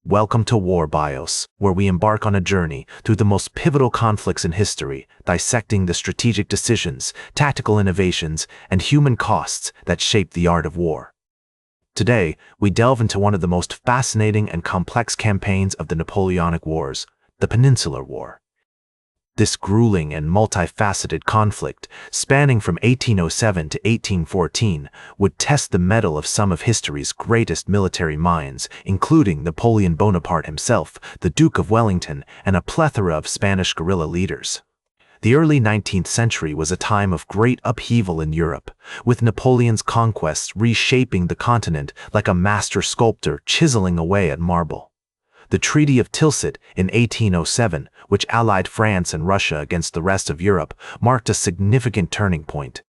Welcome to War Bios, where we embark on a journey through the most pivotal conflicts in history, dissecting the strategic decisions, tactical innovations, and human costs that shape the art of war. Today, we delve into one of the most fascinating and complex campaigns of the Napoleonic Wars, the Peninsular War. This grueling and multifaceted conflict, spanning from 1807 to 1814, would test the mettle of some of history's greatest military minds, including Napoleon Bonaparte himself, the Duke of Wellington, and a plethora of Spanish guerrilla leaders. The early 19th century was a time of great upheaval in Europe, with Napoleon's conquests reshaping the continent like a master sculptor chiseling away at marble. The Treaty of Tilsit in 1807, which allied France and Russia against the rest of Europe, marked a significant turning point.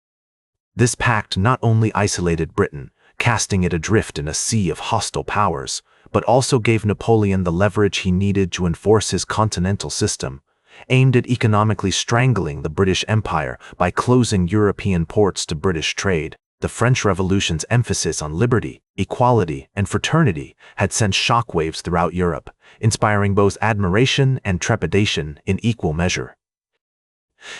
This pact not only isolated Britain, casting it adrift in a sea of hostile powers, but also gave Napoleon the leverage he needed to enforce his continental system, aimed at economically strangling the British Empire by closing European ports to British trade. The French Revolution's emphasis on liberty, equality, and fraternity had sent shockwaves throughout Europe, inspiring both admiration and trepidation in equal measure.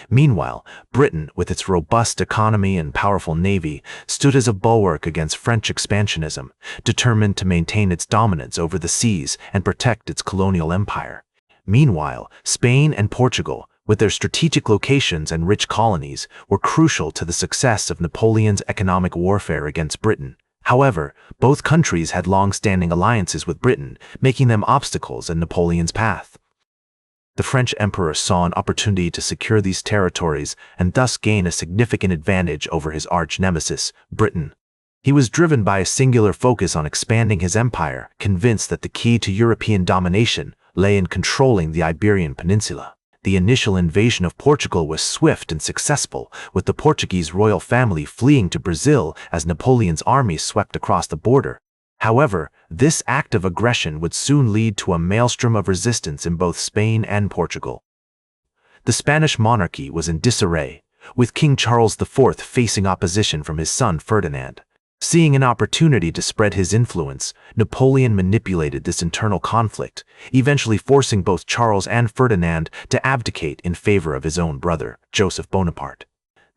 Meanwhile, Britain, with its robust economy and powerful navy, stood as a bulwark against French expansionism, determined to maintain its dominance over the seas and protect its colonial empire. Meanwhile, Spain and Portugal, with their strategic locations and rich colonies, were crucial to the success of Napoleon's economic warfare against Britain. However, both countries had long-standing alliances with Britain, making them obstacles in Napoleon's path. The French emperor saw an opportunity to secure these territories and thus gain a significant advantage over his arch-nemesis, Britain. He was driven by a singular focus on expanding his empire, convinced that the key to European domination lay in controlling the Iberian Peninsula. The initial invasion of Portugal was swift and successful, with the Portuguese royal family fleeing to Brazil as Napoleon's armies swept across the border. However, this act of aggression would soon lead to a maelstrom of resistance in both Spain and Portugal. The Spanish monarchy was in disarray, with King Charles IV facing opposition from his son Ferdinand. Seeing an opportunity to spread his influence, Napoleon manipulated this internal conflict, eventually forcing both Charles and Ferdinand to abdicate in favor of his own brother, Joseph Bonaparte.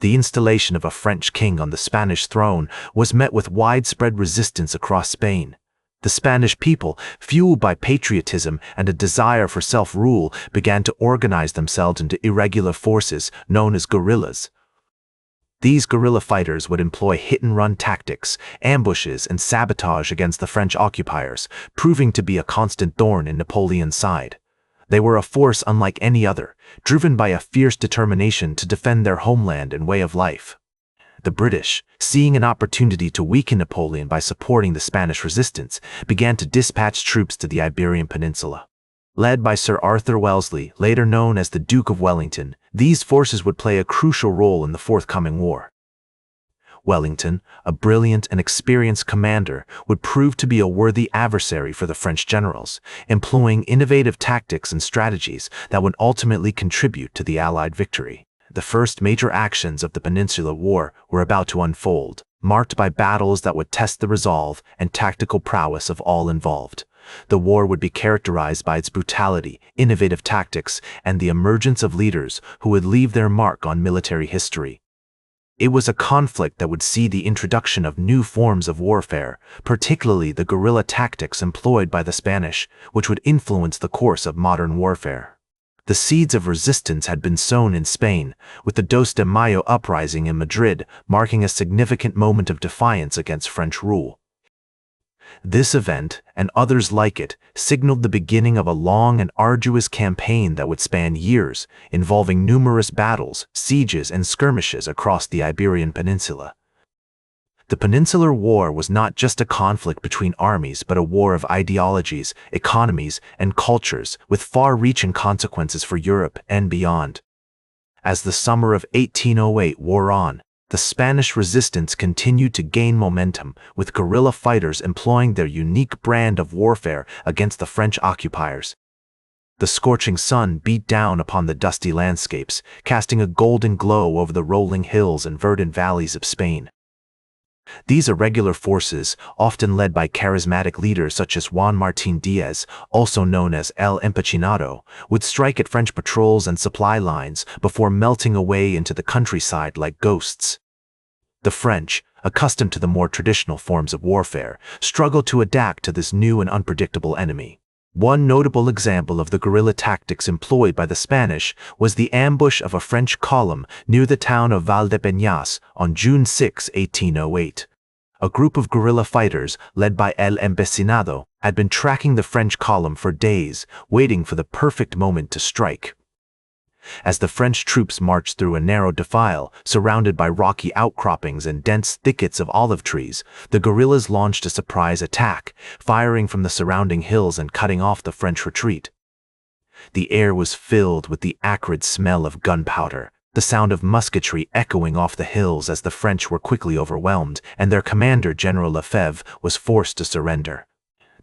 The installation of a French king on the Spanish throne was met with widespread resistance across Spain. The Spanish people, fueled by patriotism and a desire for self-rule, began to organize themselves into irregular forces known as guerrillas. These guerrilla fighters would employ hit-and-run tactics, ambushes, and sabotage against the French occupiers, proving to be a constant thorn in Napoleon's side. They were a force unlike any other, driven by a fierce determination to defend their homeland and way of life. The British, seeing an opportunity to weaken Napoleon by supporting the Spanish resistance, began to dispatch troops to the Iberian Peninsula. Led by Sir Arthur Wellesley, later known as the Duke of Wellington, these forces would play a crucial role in the forthcoming war. Wellington, a brilliant and experienced commander, would prove to be a worthy adversary for the French generals, employing innovative tactics and strategies that would ultimately contribute to the Allied victory. The first major actions of the Peninsular War were about to unfold, marked by battles that would test the resolve and tactical prowess of all involved. The war would be characterized by its brutality, innovative tactics, and the emergence of leaders who would leave their mark on military history. It was a conflict that would see the introduction of new forms of warfare, particularly the guerrilla tactics employed by the Spanish, which would influence the course of modern warfare. The seeds of resistance had been sown in Spain, with the Dos de Mayo uprising in Madrid marking a significant moment of defiance against French rule. This event, and others like it, signaled the beginning of a long and arduous campaign that would span years, involving numerous battles, sieges, and skirmishes across the Iberian Peninsula. The Peninsular War was not just a conflict between armies, but a war of ideologies, economies, and cultures, with far-reaching consequences for Europe and beyond. As the summer of 1808 wore on, the Spanish resistance continued to gain momentum, with guerrilla fighters employing their unique brand of warfare against the French occupiers. The scorching sun beat down upon the dusty landscapes, casting a golden glow over the rolling hills and verdant valleys of Spain. These irregular forces, often led by charismatic leaders such as Juan Martín Díaz, also known as El Empecinado, would strike at French patrols and supply lines before melting away into the countryside like ghosts. The French, accustomed to the more traditional forms of warfare, struggled to adapt to this new and unpredictable enemy. One notable example of the guerrilla tactics employed by the Spanish was the ambush of a French column near the town of Valdepeñas on June 6, 1808. A group of guerrilla fighters, led by El Empecinado, had been tracking the French column for days, waiting for the perfect moment to strike. As the French troops marched through a narrow defile, surrounded by rocky outcroppings and dense thickets of olive trees, the guerrillas launched a surprise attack, firing from the surrounding hills and cutting off the French retreat. The air was filled with the acrid smell of gunpowder, the sound of musketry echoing off the hills as the French were quickly overwhelmed, and their commander, General Lefebvre, was forced to surrender.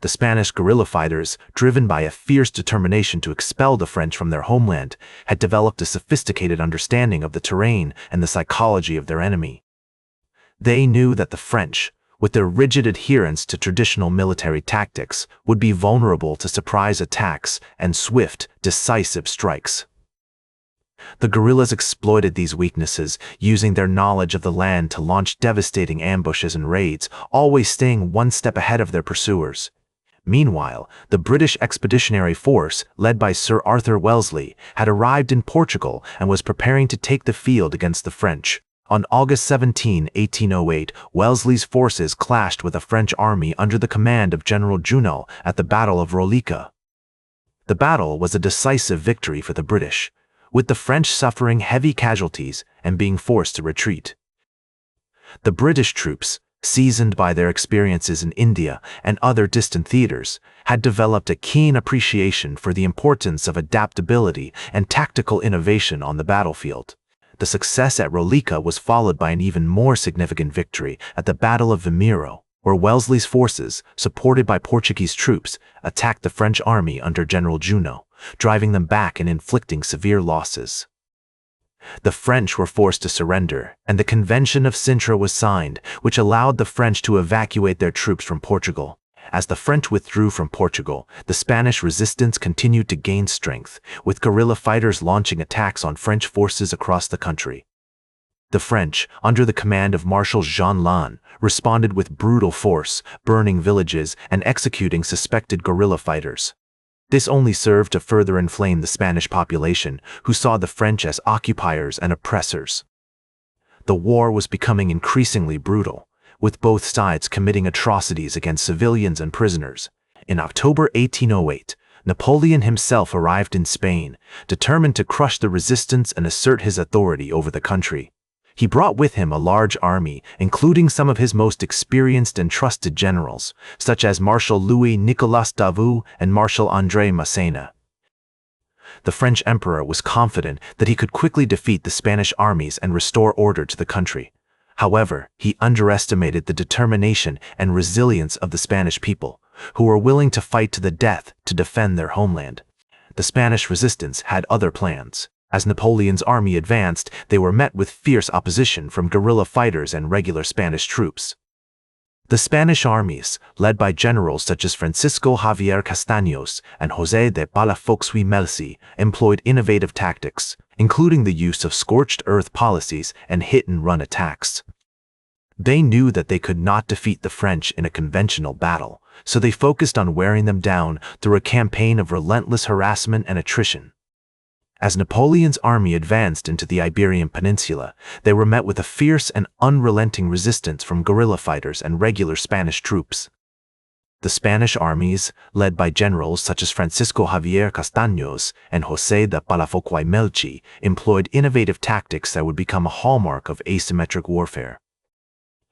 The Spanish guerrilla fighters, driven by a fierce determination to expel the French from their homeland, had developed a sophisticated understanding of the terrain and the psychology of their enemy. They knew that the French, with their rigid adherence to traditional military tactics, would be vulnerable to surprise attacks and swift, decisive strikes. The guerrillas exploited these weaknesses, using their knowledge of the land to launch devastating ambushes and raids, always staying one step ahead of their pursuers. Meanwhile, the British Expeditionary Force, led by Sir Arthur Wellesley, had arrived in Portugal and was preparing to take the field against the French. On August 17, 1808, Wellesley's forces clashed with a French army under the command of General Junot at the Battle of Roliça. The battle was a decisive victory for the British, with the French suffering heavy casualties and being forced to retreat. The British troops, seasoned by their experiences in India and other distant theaters, had developed a keen appreciation for the importance of adaptability and tactical innovation on the battlefield. The success at Roliça was followed by an even more significant victory at the Battle of Vimeiro, where Wellesley's forces, supported by Portuguese troops, attacked the French army under General Junot, driving them back and inflicting severe losses. The French were forced to surrender, and the Convention of Sintra was signed, which allowed the French to evacuate their troops from Portugal. As the French withdrew from Portugal, the Spanish resistance continued to gain strength, with guerrilla fighters launching attacks on French forces across the country. The French, under the command of Marshal Jean Lannes, responded with brutal force, burning villages and executing suspected guerrilla fighters. This only served to further inflame the Spanish population, who saw the French as occupiers and oppressors. The war was becoming increasingly brutal, with both sides committing atrocities against civilians and prisoners. In October 1808, Napoleon himself arrived in Spain, determined to crush the resistance and assert his authority over the country. He brought with him a large army, including some of his most experienced and trusted generals, such as Marshal Louis-Nicolas Davout and Marshal André Massena. The French emperor was confident that he could quickly defeat the Spanish armies and restore order to the country. However, he underestimated the determination and resilience of the Spanish people, who were willing to fight to the death to defend their homeland. The Spanish resistance had other plans. As Napoleon's army advanced, they were met with fierce opposition from guerrilla fighters and regular Spanish troops. The Spanish armies, led by generals such as Francisco Javier Castaños and José de Palafox y Melci, employed innovative tactics, including the use of scorched earth policies and hit-and-run attacks. They knew that they could not defeat the French in a conventional battle, so they focused on wearing them down through a campaign of relentless harassment and attrition. As Napoleon's army advanced into the Iberian Peninsula, they were met with a fierce and unrelenting resistance from guerrilla fighters and regular Spanish troops. The Spanish armies, led by generals such as Francisco Javier Castaños and José de Palafox y Melci, employed innovative tactics that would become a hallmark of asymmetric warfare.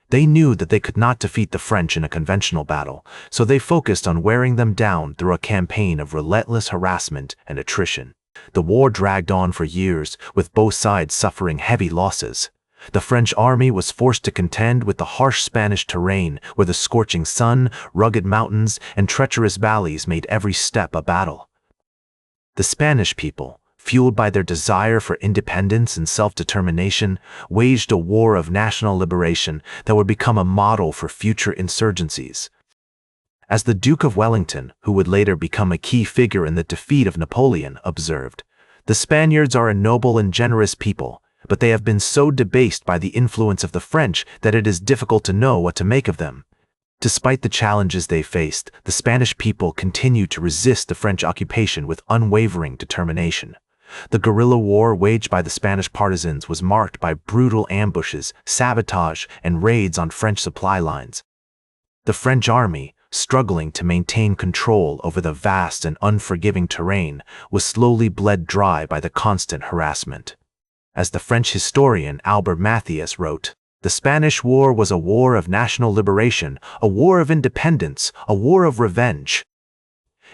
They knew that they could not defeat the French in a conventional battle, so they focused on wearing them down through a campaign of relentless harassment and attrition. The war dragged on for years, with both sides suffering heavy losses. The French army was forced to contend with the harsh Spanish terrain, where the scorching sun, rugged mountains, and treacherous valleys made every step a battle. The Spanish people, fueled by their desire for independence and self-determination, waged a war of national liberation that would become a model for future insurgencies. As the Duke of Wellington, who would later become a key figure in the defeat of Napoleon, observed, "The Spaniards are a noble and generous people, but they have been so debased by the influence of the French that it is difficult to know what to make of them." Despite the challenges they faced, the Spanish people continued to resist the French occupation with unwavering determination. The guerrilla war waged by the Spanish partisans was marked by brutal ambushes, sabotage, and raids on French supply lines. The French army, struggling to maintain control over the vast and unforgiving terrain, was slowly bled dry by the constant harassment. As the French historian Albert Mathias wrote, "The Spanish War was a war of national liberation, a war of independence, a war of revenge."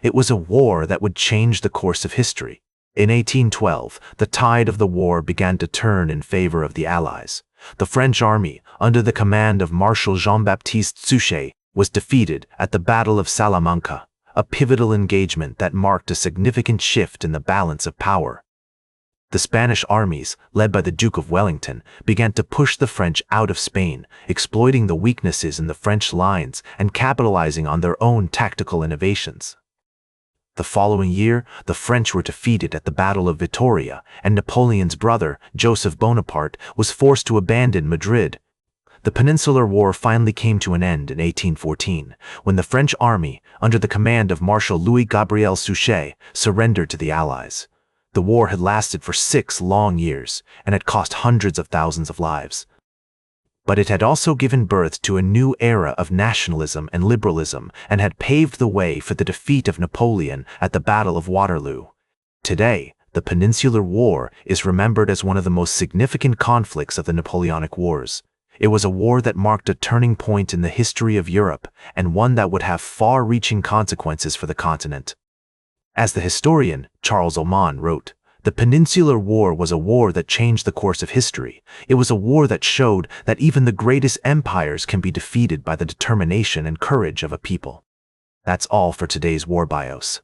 It was a war that would change the course of history. In 1812, the tide of the war began to turn in favor of the Allies. The French army, under the command of Marshal Jean-Baptiste Suchet, was defeated at the Battle of Salamanca, a pivotal engagement that marked a significant shift in the balance of power. The Spanish armies, led by the Duke of Wellington, began to push the French out of Spain, exploiting the weaknesses in the French lines and capitalizing on their own tactical innovations. The following year, the French were defeated at the Battle of Vittoria, and Napoleon's brother, Joseph Bonaparte, was forced to abandon Madrid. The Peninsular War finally came to an end in 1814, when the French army, under the command of Marshal Louis-Gabriel Suchet, surrendered to the Allies. The war had lasted for 6 long years and had cost hundreds of thousands of lives. But it had also given birth to a new era of nationalism and liberalism and had paved the way for the defeat of Napoleon at the Battle of Waterloo. Today, the Peninsular War is remembered as one of the most significant conflicts of the Napoleonic Wars. It was a war that marked a turning point in the history of Europe and one that would have far-reaching consequences for the continent. As the historian Charles Oman wrote, "The Peninsular War was a war that changed the course of history. It was a war that showed that even the greatest empires can be defeated by the determination and courage of a people." That's all for today's War Bios.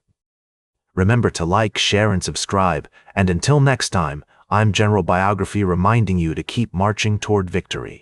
Remember to like, share, and subscribe, and until next time, I'm General Biography reminding you to keep marching toward victory.